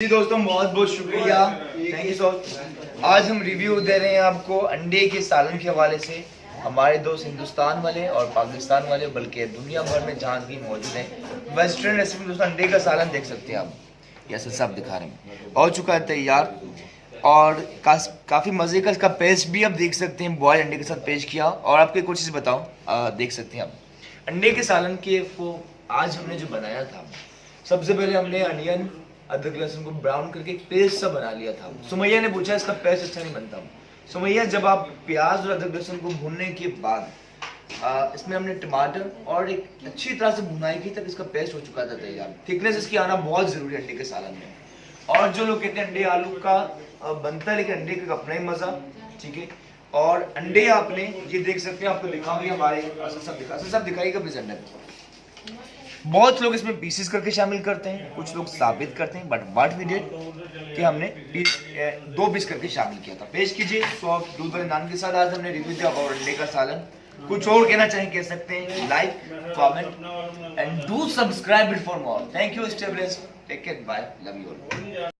जी दोस्तों, बहुत बहुत शुक्रिया, थैंक यू सो मच। आज हम रिव्यू दे रहे हैं आपको अंडे के सालन के हवाले से। हमारे दोस्त हिंदुस्तान वाले और पाकिस्तान वाले, बल्कि दुनिया भर में जहाँ भी मौजूद हैं, वेस्टर्न रेसिपी दोस्तों अंडे का सालन देख सकते हैं आप। ये सब दिखा रहे हैं, हो चुका है तैयार और काफ़ी मज़े का इसका पेस्ट भी आप देख सकते हैं। बॉयल अंडे के साथ पेश किया और आपको एक और चीज़ बताऊँ, देख सकते हैं आप अंडे के सालन के को आज हमने जो बनाया था, सबसे पहले हमने अनियन अदरक लहसुन को ब्राउन करके एक पेस्ट सा बना लिया था। सुमैया ने पूछा इसका पेस्ट अच्छा नहीं बनता। सुमैया, जब आप प्याज और अदरक लहसुन को भूनने के बाद इसमें हमने टमाटर और एक अच्छी तरह से भुनाई की, तक इसका पेस्ट हो चुका था तैयार। थिकनेस इसकी आना बहुत जरूरी है अंडे के सालन में। और जो लोग कहते हैं अंडे आलू का बनता है, लेकिन अंडे का अपना ही मजा, ठीक है। और अंडे आपने ये देख सकते हैं, आपको दिखाऊंगे हमारे सब दिखाइएगा प्रेजेंटर। बहुत लोग इसमें पीसेस करके शामिल करते हैं, कुछ लोग साबित करते हैं, बट व्हाट वी डिड कि हमने 2 पीस करके शामिल किया था। पेश कीजिए सॉफ्ट दूध वाले नान के साथ। आज हमने रिव्यू दिया और अंडे का सालन। कुछ और कहना चाहें कह सकते हैं, like comment and do subscribe it for more. Thank you, stay blessed, take care, bye, love you all.